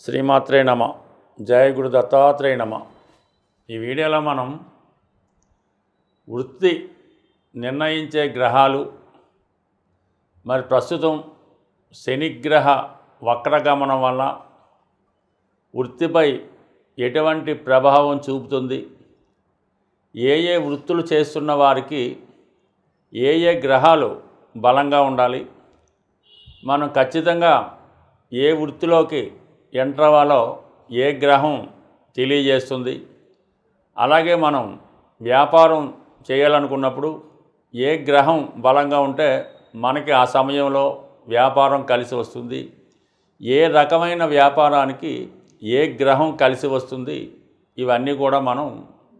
శ్రీమాత్రే నమ. జయ గురు దత్తాత్రేయ నమ. ఈ వీడియోలో మనం వృత్తి నిర్ణయించే గ్రహాలు మరి ప్రస్తుతం శనిగ్రహ వక్రగమనం వల్ల వృత్తిపై ఎటువంటి ప్రభావం చూపుతుంది, ఏ ఏ వృత్తులు చేస్తున్న వారికి ఏ ఏ గ్రహాలు బలంగా ఉండాలి, మనం ఖచ్చితంగా ఏ వృత్తిలోకి ఎంటర్ అవ్వాలో ఏ గ్రహం తెలియజేస్తుంది. అలాగే మనం వ్యాపారం చేయాలనుకున్నప్పుడు ఏ గ్రహం బలంగా ఉంటే మనకి ఆ సమయంలో వ్యాపారం కలిసి వస్తుంది, ఏ రకమైన వ్యాపారానికి ఏ గ్రహం కలిసి వస్తుంది, ఇవన్నీ కూడా మనం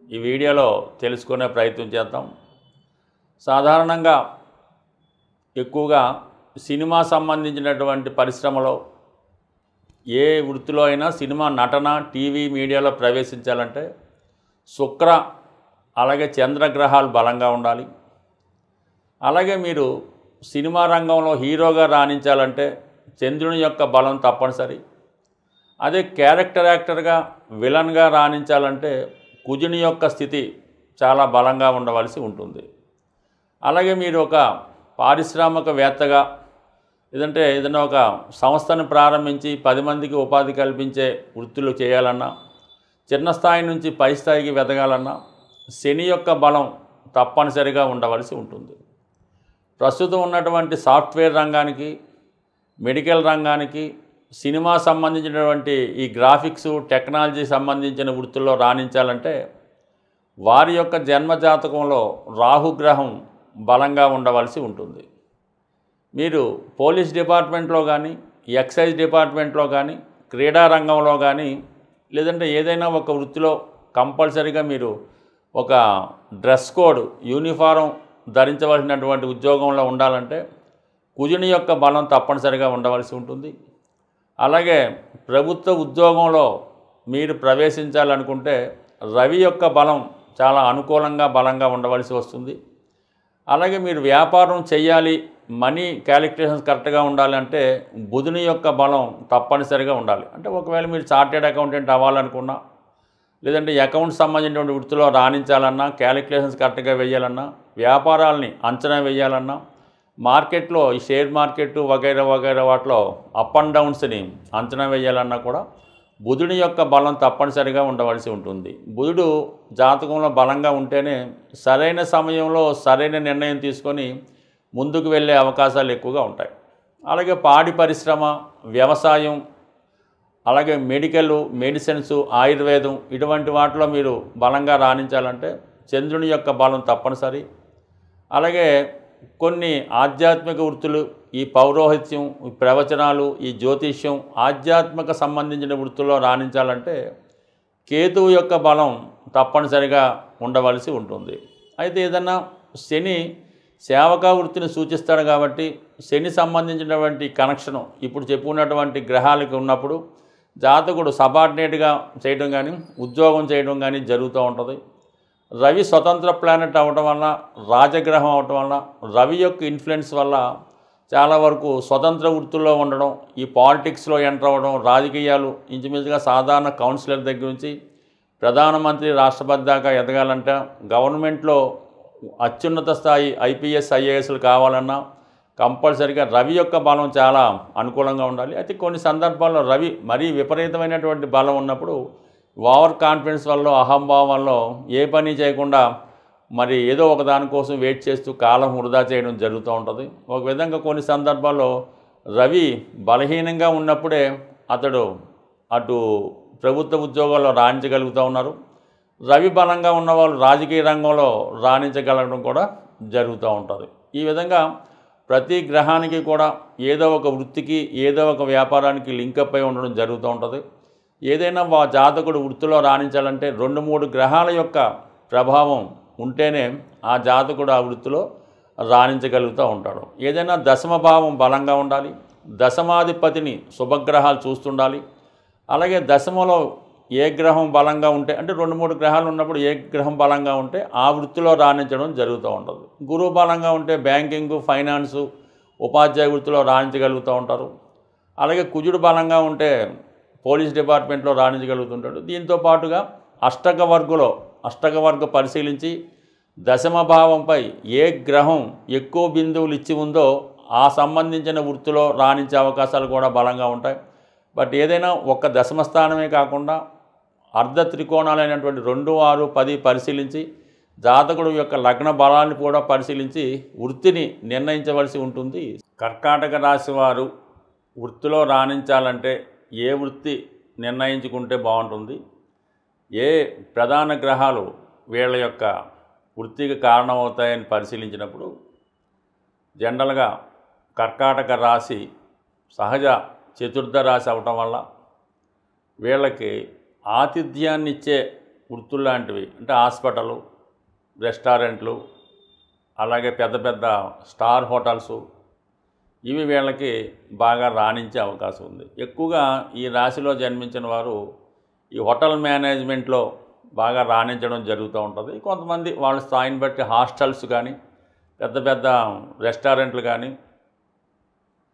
ఈ వీడియోలో తెలుసుకునే ప్రయత్నం చేద్దాం. సాధారణంగా ఎక్కువగా సినిమా సంబంధించినటువంటి పరిశ్రమలో ఏ వృత్తిలో అయినా సినిమా నటన టీవీ మీడియాలో ప్రవేశించాలంటే శుక్ర అలాగే చంద్రగ్రహాలు బలంగా ఉండాలి. అలాగే మీరు సినిమా రంగంలో హీరోగా రాణించాలంటే చంద్రుని యొక్క బలం తప్పనిసరి. అదే క్యారెక్టర్ యాక్టర్గా విలన్గా రాణించాలంటే కుజుని యొక్క స్థితి చాలా బలంగా ఉండవలసి ఉంటుంది. అలాగే మీరు ఒక పారిశ్రామికవేత్తగా లేదంటే ఏదైనా ఒక సంస్థను ప్రారంభించి 10 మందికి ఉపాధి కల్పించే వృత్తులు చేయాలన్నా, చిన్న స్థాయి నుంచి పై స్థాయికి వెదగాలన్నా శని యొక్క బలం తప్పనిసరిగా ఉండవలసి ఉంటుంది. ప్రస్తుతం ఉన్నటువంటి సాఫ్ట్వేర్ రంగానికి, మెడికల్ రంగానికి, సినిమా సంబంధించినటువంటి ఈ గ్రాఫిక్స్ టెక్నాలజీ సంబంధించిన వృత్తుల్లో రాణించాలంటే వారి యొక్క జన్మజాతకంలో రాహుగ్రహం బలంగా ఉండవలసి ఉంటుంది. మీరు పోలీస్ డిపార్ట్మెంట్లో కానీ, ఎక్సైజ్ డిపార్ట్మెంట్లో కానీ, క్రీడా రంగంలో కానీ, లేదంటే ఏదైనా ఒక వృత్తిలో కంపల్సరీగా మీరు ఒక డ్రెస్ కోడ్ యూనిఫారం ధరించవలసినటువంటి ఉద్యోగంలో ఉండాలంటే కుజుని యొక్క బలం తప్పనిసరిగా ఉండవలసి ఉంటుంది. అలాగే ప్రభుత్వ ఉద్యోగంలో మీరు ప్రవేశించాలనుకుంటే రవి యొక్క బలం చాలా అనుకూలంగా బలంగా ఉండవలసి వస్తుంది. అలాగే మీరు వ్యాపారం చేయాలి, మనీ క్యాలిక్యులేషన్స్ కరెక్ట్గా ఉండాలంటే బుధుని యొక్క బలం తప్పనిసరిగా ఉండాలి. అంటే ఒకవేళ మీరు చార్టెడ్ అకౌంటెంట్ అవ్వాలనుకున్నా, లేదంటే అకౌంట్స్ సంబంధించినటువంటి వృత్తిలో రాణించాలన్నా, క్యాలిక్యులేషన్స్ కరెక్ట్గా వేయాలన్నా, వ్యాపారాలని అంచనా వేయాలన్నా, మార్కెట్లో ఈ షేర్ మార్కెట్ వగైరా వగైరా వాటిలో అప్ అండ్ డౌన్స్ని అంచనా వేయాలన్నా కూడా బుధుని యొక్క బలం తప్పనిసరిగా ఉండవలసి ఉంటుంది. బుధుడు జాతకంలో బలంగా ఉంటేనే సరైన సమయంలో సరైన నిర్ణయం తీసుకొని ముందుకు వెళ్ళే అవకాశాలు ఎక్కువగా ఉంటాయి. అలాగే పాడి పరిశ్రమ, వ్యవసాయం, అలాగే మెడికల్, మెడిసిన్స్, ఆయుర్వేదం ఇటువంటి వాటిలో మీరు బలంగా రాణించాలంటే చంద్రుని యొక్క బలం తప్పనిసరి. అలాగే కొన్ని ఆధ్యాత్మిక వృత్తులు, ఈ పౌరోహిత్యం, ఈ ప్రవచనాలు, ఈ జ్యోతిష్యం, ఆధ్యాత్మిక సంబంధించిన వృత్తుల్లో రాణించాలంటే కేతువు యొక్క బలం తప్పనిసరిగా ఉండవలసి ఉంటుంది. అయితే ఏదన్నా శని సేవకా వృత్తిని సూచిస్తాడు కాబట్టి శని సంబంధించినటువంటి కనెక్షను ఇప్పుడు చెప్పుకున్నటువంటి గ్రహాలకి ఉన్నప్పుడు జాతకుడు సబార్డినేట్గా చేయడం కానీ ఉద్యోగం చేయడం కానీ జరుగుతూ ఉంటుంది. రవి స్వతంత్ర ప్లానెట్ అవ్వడం వల్ల, రాజగ్రహం అవటం వల్ల, రవి యొక్క ఇన్ఫ్లుయెన్స్ వల్ల చాలా వరకు స్వతంత్ర వృత్తుల్లో ఉండడం, ఈ పాలిటిక్స్లో ఎంటర్ అవ్వడం, రాజకీయాలు ఇంచుమించుగా సాధారణ కౌన్సిలర్ దగ్గర నుంచి ప్రధానమంత్రి, రాష్ట్రపతి దాకా ఎదగాలంటే గవర్నమెంట్లో అత్యున్నత స్థాయి ఐపీఎస్ ఐఏఎస్లు కావాలన్నా కంపల్సరీగా రవి యొక్క బలం చాలా అనుకూలంగా ఉండాలి. అయితే కొన్ని సందర్భాల్లో రవి మరీ విపరీతమైనటువంటి బలం ఉన్నప్పుడు ఓవర్ కాన్ఫిడెన్స్ వల్ల, అహంభావం వల్ల ఏ పని చేయకుండా మరి ఏదో ఒక దానికోసం వెయిట్ చేస్తూ కాలం వృధా చేయడం జరుగుతూ ఉంటుంది. ఒక విధంగా కొన్ని సందర్భాల్లో రవి బలహీనంగా ఉన్నప్పుడే అతడు అటు ప్రభుత్వ ఉద్యోగాల్లో రాణించగలుగుతూ ఉన్నారు. రవి బలంగా ఉన్నవాళ్ళు రాజకీయ రంగంలో రాణించగలగడం కూడా జరుగుతూ ఉంటుంది. ఈ విధంగా ప్రతి గ్రహానికి కూడా ఏదో ఒక వృత్తికి, ఏదో ఒక వ్యాపారానికి లింకప్ అయి ఉండడం జరుగుతూ ఉంటుంది. ఏదైనా జాతకుడు వృత్తిలో రాణించాలంటే 2-3 గ్రహాల యొక్క ప్రభావం ఉంటేనే ఆ జాతకుడు ఆ వృత్తిలో రాణించగలుగుతూ ఉంటాడు. ఏదైనా దశమ భావం బలంగా ఉండాలి, దశమాధిపతిని శుభగ్రహాలు చూస్తుండాలి. అలాగే దశమలో ఏ గ్రహం బలంగా ఉంటే, అంటే 2-3 గ్రహాలు ఉన్నప్పుడు ఏ గ్రహం బలంగా ఉంటే ఆ వృత్తిలో రాణించడం జరుగుతూ ఉంటుంది. గురువు బలంగా ఉంటే బ్యాంకింగు, ఫైనాన్సు, ఉపాధ్యాయ వృత్తిలో రాణించగలుగుతూ ఉంటారు. అలాగే కుజుడు బలంగా ఉంటే పోలీస్ డిపార్ట్మెంట్లో రాణించగలుగుతుంటాడు. దీంతో పాటుగా అష్టక వర్గ పరిశీలించి దశమ భావంపై ఏ గ్రహం ఎక్కువ బిందువులు ఇచ్చి ఉందో ఆ సంబంధించిన వృత్తిలో రాణించే అవకాశాలు కూడా బలంగా ఉంటాయి. బట్ ఏదైనా ఒక్క దశమ స్థానమే కాకుండా అర్ధ త్రికోణాలైనటువంటి 2, 6, 10 పరిశీలించి జాతకుడు యొక్క లగ్న బలాన్ని కూడా పరిశీలించి వృత్తిని నిర్ణయించవలసి ఉంటుంది. కర్కాటక రాశి వారు వృత్తిలో రాణించాలంటే ఏ వృత్తి నిర్ణయించుకుంటే బాగుంటుంది, ఏ ప్రధాన గ్రహాలు వీళ్ళ యొక్క వృత్తికి కారణమవుతాయని పరిశీలించినప్పుడు జనరల్గా కర్కాటక రాశి సహజ చతుర్థ రాశి అవటం వల్ల వీళ్ళకి ఆతిథ్యాన్ని ఇచ్చే వృత్తులు లాంటివి అంటే హాస్పిటలు, రెస్టారెంట్లు, అలాగే పెద్ద పెద్ద స్టార్ హోటల్స్ ఇవి వీళ్ళకి బాగా రాణించే అవకాశం ఉంది. ఎక్కువగా ఈ రాశిలో జన్మించిన వారు ఈ హోటల్ మేనేజ్మెంట్లో బాగా రాణించడం జరుగుతూ ఉంటుంది. కొంతమంది వాళ్ళ స్థాయిని బట్టి హాస్టల్స్ కానీ పెద్ద పెద్ద రెస్టారెంట్లు కానీ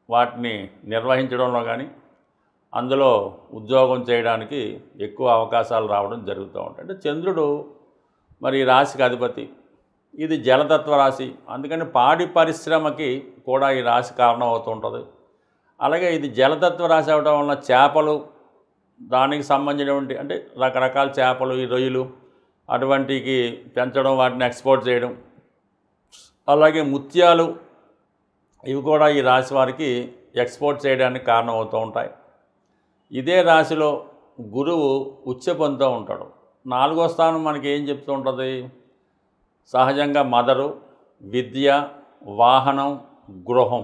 వాటిని నిర్వహించడంలో కానీ అందులో ఉద్యోగం చేయడానికి ఎక్కువ అవకాశాలు రావడం జరుగుతూ ఉంటాయి. అంటే చంద్రుడు మరి ఈ రాశికి అధిపతి, ఇది జలతత్వ రాశి, అందుకని పాడి పరిశ్రమకి కూడా ఈ రాశి కారణం అవుతూ ఉంటుంది. అలాగే ఇది జలతత్వ రాశి అవడం వలన చేపలు, దానికి సంబంధించినటువంటి అంటే రకరకాల చేపలు, ఈ రొయ్యలు అటువంటికి పెంచడం, వాటిని ఎక్స్పోర్ట్ చేయడం, అలాగే ముత్యాలు ఇవి కూడా ఈ రాశి వారికి ఎక్స్పోర్ట్ చేయడానికి కారణం అవుతూ ఉంటాయి. ఇదే రాశిలో గురువు ఉచ్చ పొందుతూ ఉంటాడు. 4వ స్థానం మనకి ఏం చెప్తూ ఉంటుంది, సహజంగా మదరు, విద్య, వాహనం, గృహం.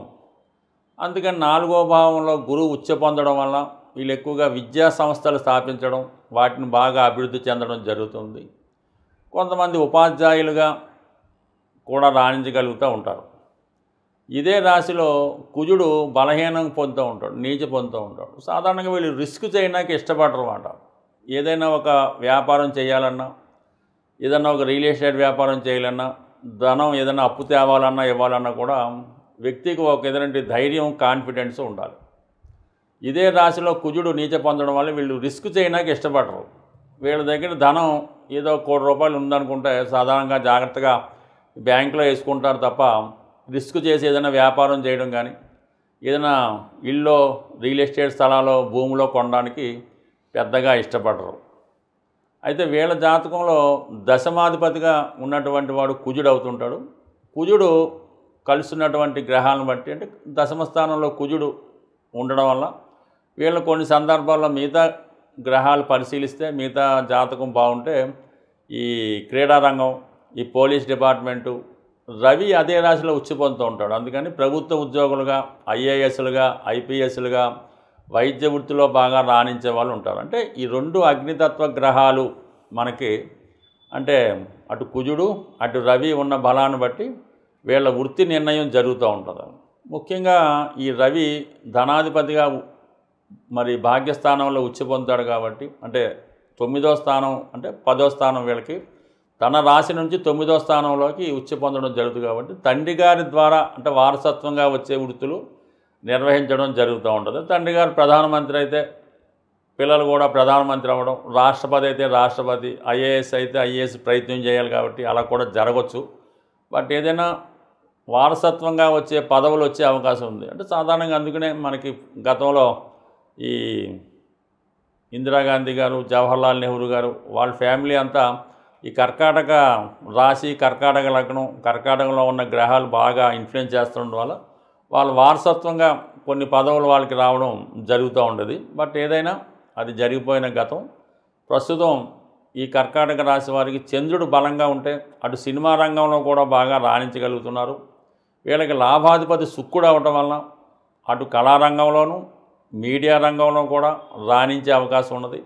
అందుకని 4వ భావంలో గురువు ఉచ్చ పొందడం వల్ల వీళ్ళు ఎక్కువగా విద్యా సంస్థలు స్థాపించడం, వాటిని బాగా అభివృద్ధి చెందడం జరుగుతుంది. కొంతమంది ఉపాధ్యాయులుగా కూడా రాణించగలుగుతూ ఉంటారు. ఇదే రాశిలో కుజుడు బలహీనం పొందుతూ ఉంటాడు, నీచ పొందుతూ ఉంటాడు. సాధారణంగా వీళ్ళు రిస్క్ చేయడానికి ఇష్టపడరు అన్నమాట. ఏదైనా ఒక వ్యాపారం చేయాలన్నా, ఏదన్నా ఒక రియల్ ఎస్టేట్ వ్యాపారం చేయాలన్నా, ధనం ఏదైనా అప్పు తేవాలన్నా ఇవ్వాలన్నా కూడా వ్యక్తికి ఒక ఏదైనా ధైర్యం, కాన్ఫిడెన్స్ ఉండాలి. ఇదే రాశిలో కుజుడు నీచ పొందడం వల్ల వీళ్ళు రిస్క్ చేయడానికి ఇష్టపడరు. వీళ్ళ దగ్గర ధనం ఏదో ₹1,00,00,000 ఉందనుకుంటే సాధారణంగా జాగ్రత్తగా బ్యాంకులో వేసుకుంటారు తప్ప రిస్క్ చేసి ఏదైనా వ్యాపారం చేయడం కానీ, ఏదైనా ఇల్లు, రియల్ ఎస్టేట్ స్థలాల్లో, భూమిలో కొనడానికి పెద్దగా ఇష్టపడరు. అయితే వీళ్ళ జాతకంలో దశమాధిపతిగా ఉన్నటువంటి వాడు కుజుడు అవుతుంటాడు. కుజుడు కలుస్తున్నటువంటి గ్రహాలను బట్టి అంటే దశమ స్థానంలో కుజుడు ఉండడం వల్ల వీళ్ళు కొన్ని సందర్భాల్లో మిగతా గ్రహాలు పరిశీలిస్తే మిగతా జాతకం బాగుంటే ఈ క్రీడారంగం, ఈ పోలీస్ డిపార్ట్మెంటు, రవి అదే రాశిలో ఉచ్చి పొందుతూ ఉంటాడు. అందుకని ప్రభుత్వ ఉద్యోగులుగా, ఐఏఎస్లుగా, ఐపీఎస్లుగా, వైద్య వృత్తిలో బాగా రాణించే వాళ్ళు ఉంటారు. అంటే ఈ 2 అగ్నితత్వ గ్రహాలు మనకి అంటే అటు కుజుడు, అటు రవి ఉన్న బలాన్ని బట్టి వీళ్ళ వృత్తి నిర్ణయం జరుగుతూ ఉంటుంది. ముఖ్యంగా ఈ రవి ధనాధిపతిగా మరి భాగ్యస్థానంలో ఉచ్చి పొందుతాడు కాబట్టి, అంటే 9వ స్థానం అంటే 10వ స్థానం వీళ్ళకి తన రాశి నుంచి 9వ స్థానంలోకి ఉచ్చి పొందడం జరుగుతుంది. కాబట్టి తండ్రి గారి ద్వారా అంటే వారసత్వంగా వచ్చే వృత్తులు నిర్వహించడం జరుగుతూ ఉంటుంది. తండ్రి గారు ప్రధానమంత్రి అయితే పిల్లలు కూడా ప్రధానమంత్రి అవ్వడం, రాష్ట్రపతి అయితే రాష్ట్రపతి, ఐఏఎస్ అయితే ఐఏఎస్ ప్రయత్నం చేయాలి కాబట్టి అలా కూడా జరగవచ్చు. బట్ ఏదైనా వారసత్వంగా వచ్చే పదవులు వచ్చే అవకాశం ఉంది. అంటే సాధారణంగా అందుకనే మనకి గతంలో ఈ ఇందిరాగాంధీ గారు, జవహర్లాల్ నెహ్రూ గారు వాళ్ళ ఫ్యామిలీ అంతా ఈ కర్కాటక రాశి, కర్కాటక లగ్నం, కర్కాటకంలో ఉన్న గ్రహాలు బాగా ఇన్ఫ్లుయెన్స్ చేస్తుండడం వల్ల వాళ్ళ వారసత్వంగా కొన్ని పదవులు వాళ్ళకి రావడం జరుగుతూ ఉండేది. బట్ ఏదైనా అది జరిగిపోయిన గతం. ప్రస్తుతం ఈ కర్కాటక రాశి వారికి చంద్రుడు బలంగా ఉంటే అటు సినిమా రంగంలో కూడా బాగా రాణించగలుగుతున్నారు. వీళ్ళకి లాభాధిపతి శుక్రుడు అవటం వలన అటు కళారంగంలోనూ, మీడియా రంగంలో కూడా రాణించే అవకాశం ఉన్నది.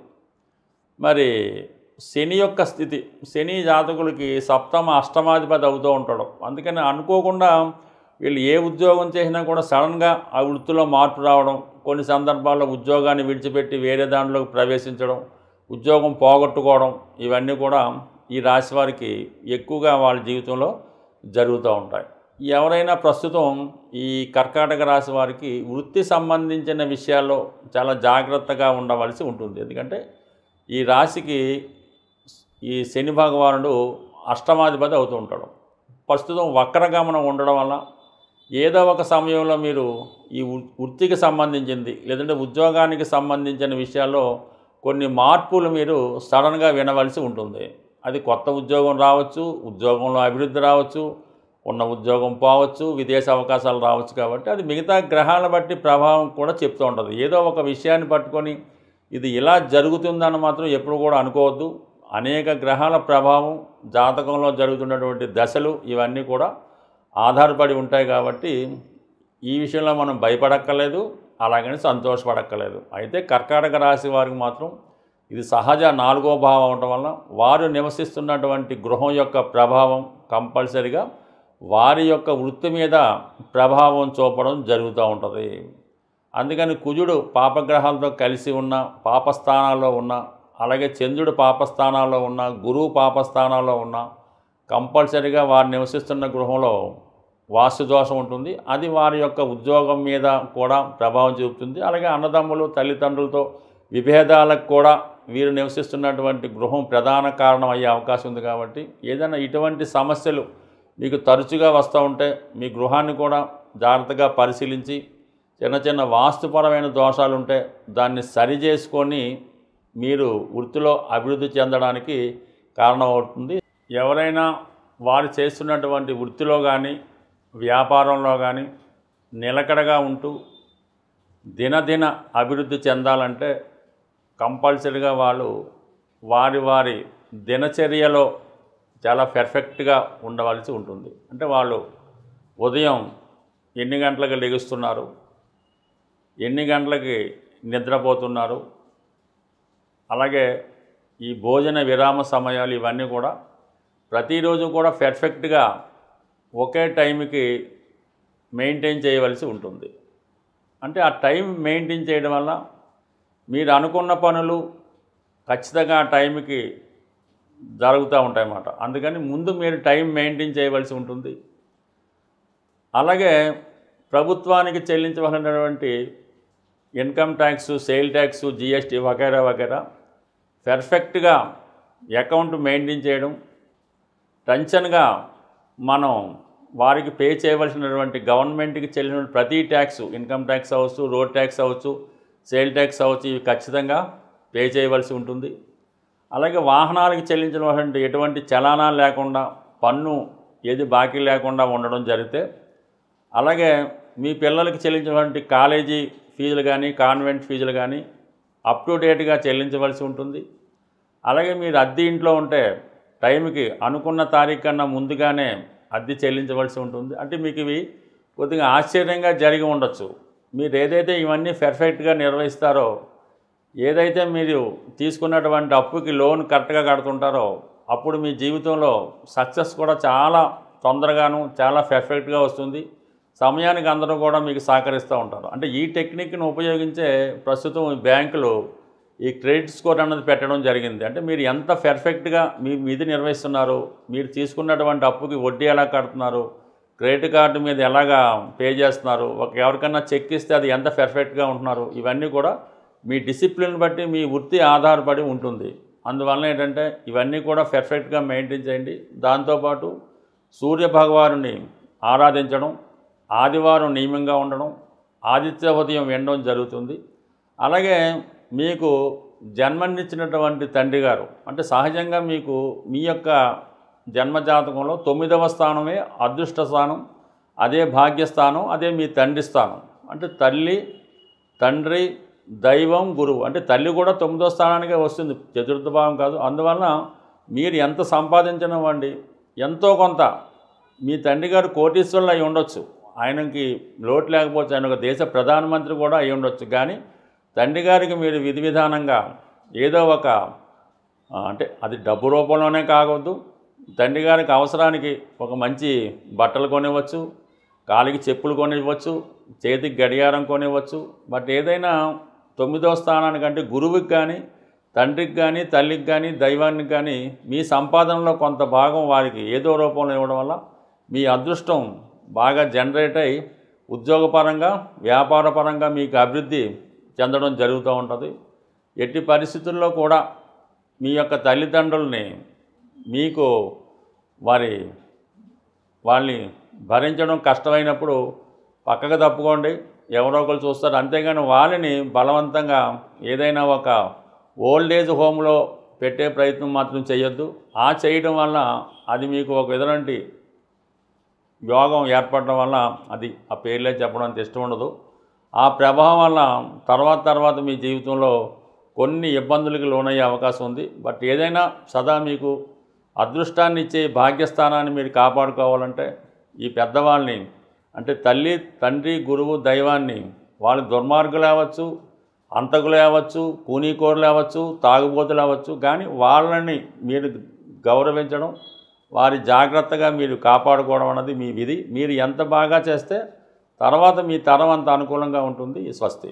మరి శని యొక్క స్థితి, శని జాతకులకి సప్తమ, అష్టమాధిపతి అవుతూ ఉంటాడు. అందుకని అనుకోకుండా వీళ్ళు ఏ ఉద్యోగం చేసినా కూడా సడన్గా ఆ వృత్తిలో మార్పు రావడం, కొన్ని సందర్భాల్లో ఉద్యోగాన్ని విడిచిపెట్టి వేరే దాంట్లోకి ప్రవేశించడం, ఉద్యోగం పోగొట్టుకోవడం, ఇవన్నీ కూడా ఈ రాశి వారికి ఎక్కువగా వాళ్ళ జీవితంలో జరుగుతూ ఉంటాయి. ఎవరైనా ప్రస్తుతం ఈ కర్కాటక రాశి వారికి వృత్తి సంబంధించిన విషయాల్లో చాలా జాగ్రత్తగా ఉండవలసి ఉంటుంది. ఎందుకంటే ఈ రాశికి ఈ శని భగవానుడు అష్టమాధిపతి అవుతూ ఉంటాడు. ప్రస్తుతం వక్రగమనం ఉండడం వల్ల ఏదో ఒక సమయంలో మీరు ఈ వృత్తికి సంబంధించింది లేదంటే ఉద్యోగానికి సంబంధించిన విషయాల్లో కొన్ని మార్పులు మీరు సడన్గా వినవలసి ఉంటుంది. అది కొత్త ఉద్యోగం రావచ్చు, ఉద్యోగంలో అభివృద్ధి రావచ్చు, ఉన్న ఉద్యోగం పోవచ్చు, విదేశ అవకాశాలు రావచ్చు. కాబట్టి అది మిగతా గ్రహాలను బట్టి ప్రభావం కూడా చెప్తూ ఉంటుంది. ఏదో ఒక విషయాన్ని పట్టుకొని ఇది ఇలా జరుగుతుందని మాత్రం ఎప్పుడు కూడా అనుకోవద్దు. అనేక గ్రహాల ప్రభావం జాతకంలో జరుగుతున్నటువంటి దశలు ఇవన్నీ కూడా ఆధారపడి ఉంటాయి. కాబట్టి ఈ విషయంలో మనం భయపడక్కర్లేదు, అలాగని సంతోషపడక్కర్లేదు. అయితే కర్కాటక రాశి వారికి మాత్రం ఇది సహజ 4వ భావం అవటం వల్ల వారు నివసిస్తున్నటువంటి గృహం యొక్క ప్రభావం కంపల్సరిగా వారి యొక్క వృత్తి మీద ప్రభావం చూపడం జరుగుతూ ఉంటుంది. అందుకని కుజుడు పాపగ్రహాలతో కలిసి ఉన్న, పాపస్థానాల్లో ఉన్న, అలాగే చంద్రుడు పాపస్థానాల్లో ఉన్న, గురువు పాపస్థానాల్లో ఉన్న కంపల్సరిగా వారు నివసిస్తున్న గృహంలో వాస్తు దోషం ఉంటుంది. అది వారి యొక్క ఉద్యోగం మీద కూడా ప్రభావం చూపుతుంది. అలాగే అన్నదమ్ములు, తల్లిదండ్రులతో విభేదాలకు కూడా వీరు నివసిస్తున్నటువంటి గృహం ప్రధాన కారణం అయ్యే అవకాశం ఉంది. కాబట్టి ఏదైనా ఇటువంటి సమస్యలు మీకు తరచుగా వస్తూ ఉంటే మీ గృహాన్ని కూడా జాగ్రత్తగా పరిశీలించి చిన్న చిన్న వాస్తుపరమైన దోషాలు ఉంటే దాన్ని సరిచేసుకొని మీరు వృత్తిలో అభివృద్ధి చెందడానికి కారణమవుతుంది. ఎవరైనా వారు చేస్తున్నటువంటి వృత్తిలో కానీ వ్యాపారంలో కానీ నిలకడగా ఉంటూ దినదిన అభివృద్ధి చెందాలంటే కంపల్సరీగా వాళ్ళు వారి వారి దినచర్యలో చాలా పర్ఫెక్ట్గా ఉండవలసి ఉంటుంది. అంటే వాళ్ళు ఉదయం ఎన్ని గంటలకు లెగుస్తున్నారు, ఎన్ని గంటలకి నిద్రపోతున్నారు, అలాగే ఈ భోజన విరామ సమయాలు ఇవన్నీ కూడా ప్రతిరోజు కూడా పర్ఫెక్ట్గా ఒకే టైంకి మెయింటైన్ చేయవలసి ఉంటుంది. అంటే ఆ టైం మెయింటైన్ చేయడం వల్ల మీరు అనుకున్న పనులు ఖచ్చితంగా ఆ టైంకి జరుగుతూ ఉంటాయన్నమాట. అందుకని ముందు మీరు టైం మెయింటైన్ చేయవలసి ఉంటుంది. అలాగే ప్రభుత్వానికి చెల్లించవలసినటువంటి income tax, sale tax, GST వగైరా వగైరా పర్ఫెక్ట్గా అకౌంట్ మెయింటైన్ చేయడం, టెన్షన్గా మనం వారికి పే చేయవలసినటువంటి గవర్నమెంట్కి చెల్లిన ప్రతి ట్యాక్స్, ఇన్కమ్ ట్యాక్స్ అవ్వచ్చు, రోడ్ ట్యాక్స్ అవ్వచ్చు, సేల్ ట్యాక్స్ అవ్వచ్చు, ఇవి ఖచ్చితంగా పే చేయవలసి ఉంటుంది. అలాగే వాహనాలకు చెల్లించినటువంటి ఎటువంటి చలానాలు లేకుండా, పన్ను ఏది బాకీ లేకుండా ఉండడం జరిగితే, అలాగే మీ పిల్లలకి చెల్లించినటువంటి కాలేజీ ఫీజులు కానీ, కాన్వెంట్ ఫీజులు కానీ అప్ టు డేట్గా చెల్లించవలసి ఉంటుంది. అలాగే మీరు అద్దె ఇంట్లో ఉంటే టైంకి అనుకున్న తారీఖు కన్నా ముందుగానే అద్దె చెల్లించవలసి ఉంటుంది. అంటే మీకు ఇవి కొద్దిగా ఆశ్చర్యంగా జరిగి ఉండొచ్చు. మీరు ఏదైతే ఇవన్నీ పర్ఫెక్ట్గా నిర్వహిస్తారో, ఏదైతే మీరు తీసుకున్నటువంటి అప్పుకి లోన్ కరెక్ట్గా కడుతుంటారో, అప్పుడు మీ జీవితంలో సక్సెస్ కూడా చాలా తొందరగాను చాలా పర్ఫెక్ట్గా వస్తుంది. సమయానికి అందరూ కూడా మీకు సహకరిస్తూ ఉంటారు. అంటే ఈ టెక్నిక్ను ఉపయోగించే ప్రస్తుతం బ్యాంకులు ఈ క్రెడిట్ స్కోర్ అన్నది పెట్టడం జరిగింది. అంటే మీరు ఎంత పర్ఫెక్ట్గా మీ విధి నిర్వహిస్తున్నారు, మీరు తీసుకున్నటువంటి అప్పుకి వడ్డీ ఎలా కడుతున్నారు, క్రెడిట్ కార్డు మీద ఎలాగా పే చేస్తున్నారు, ఎవరికన్నా చెక్ ఇస్తే అది ఎంత పర్ఫెక్ట్గా ఉంటున్నారు, ఇవన్నీ కూడా మీ డిసిప్లిన్ బట్టి మీ వృత్తి ఆధారపడి ఉంటుంది. అందువల్ల ఏంటంటే ఇవన్నీ కూడా పర్ఫెక్ట్గా మెయింటైన్ చేయండి. దాంతోపాటు సూర్య భగవానుని ఆరాధించడం, ఆదివారం నియమంగా ఉండడం, ఆదిత్య ఉదయం వినడం జరుగుతుంది. అలాగే మీకు జన్మనిచ్చినటువంటి తండ్రి గారు, అంటే సహజంగా మీకు మీ యొక్క జన్మజాతకంలో 9వ స్థానమే అదృష్ట స్థానం, అదే భాగ్యస్థానం, అదే మీ తండ్రి స్థానం. అంటే తల్లి, తండ్రి, దైవం, గురువు. అంటే తల్లి కూడా 9వ స్థానానికే వస్తుంది, చతుర్థ భావం కాదు. అందువల్ల మీరు ఎంత సంపాదించినవ్వండి, ఎంతో కొంత మీ తండ్రి గారు కోటీశ్వరులు అయి ఉండొచ్చు, ఆయనకి లోటు లేకపోవచ్చు, ఆయన ఒక దేశ ప్రధానమంత్రి కూడా అయి ఉండొచ్చు. కానీ తండ్రి గారికి మీరు విధి విధానంగా ఏదో ఒక అంటే అది డబ్బు రూపంలోనే కావద్దు, తండ్రి గారికి అవసరానికి ఒక మంచి బట్టలు కొనివ్వచ్చు, కాలికి చెప్పులు కొనివ్వచ్చు, చేతికి గడియారం కొనివ్వచ్చు. బట్ ఏదైనా 9వ స్థానానికంటే గురువుకి కానీ, తండ్రికి కానీ, తల్లికి కానీ, దైవానికి కానీ మీ సంపాదనలో కొంత భాగం వారికి ఏదో రూపంలో ఇవ్వడం వల్ల మీ అదృష్టం బాగా జనరేట్ అయ్యి ఉద్యోగపరంగా వ్యాపారపరంగా మీకు అభివృద్ధి చెందడం జరుగుతూ ఉంటుంది. ఎట్టి పరిస్థితుల్లో కూడా మీ యొక్క తల్లిదండ్రుల్ని మీకు వాళ్ళని భరించడం కష్టమైనప్పుడు పక్కకు తప్పుకోండి, ఎవరో ఒకరు చూస్తారు. అంతేగాని వాళ్ళని బలవంతంగా ఏదైనా ఒక ఓల్డ్ ఏజ్ హోమ్లో పెట్టే ప్రయత్నం మాత్రం చేయొద్దు. ఆ చేయడం వల్ల అది మీకు ఒక విధమైన యోగం ఏర్పడడం వల్ల అది ఆ పేర్లే చెప్పడం అంత ఇష్టం ఉండదు. ఆ ప్రభావం వల్ల తర్వాత మీ జీవితంలో కొన్ని ఇబ్బందులకు లోనయ్యే అవకాశం ఉంది. బట్ ఏదైనా సదా మీకు అదృష్టాన్ని ఇచ్చే భాగ్యస్థానాన్ని మీరు కాపాడుకోవాలంటే ఈ పెద్దవాళ్ళని అంటే తల్లి, తండ్రి, గురువు, దైవాన్ని వాళ్ళు దుర్మార్గులు అవ్వచ్చు, అంతకులు అవ్వచ్చు, కూనీకోరులు అవ్వచ్చు, తాగుబోతులు అవ్వచ్చు, కానీ వాళ్ళని మీరు గౌరవించడం, వారి జాగ్రత్తగా మీరు కాపాడుకోవడం అన్నది మీ విధి. మీరు ఎంత బాగా చేస్తే తర్వాత మీ తరం అంత అనుకూలంగా ఉంటుంది. స్వస్తి.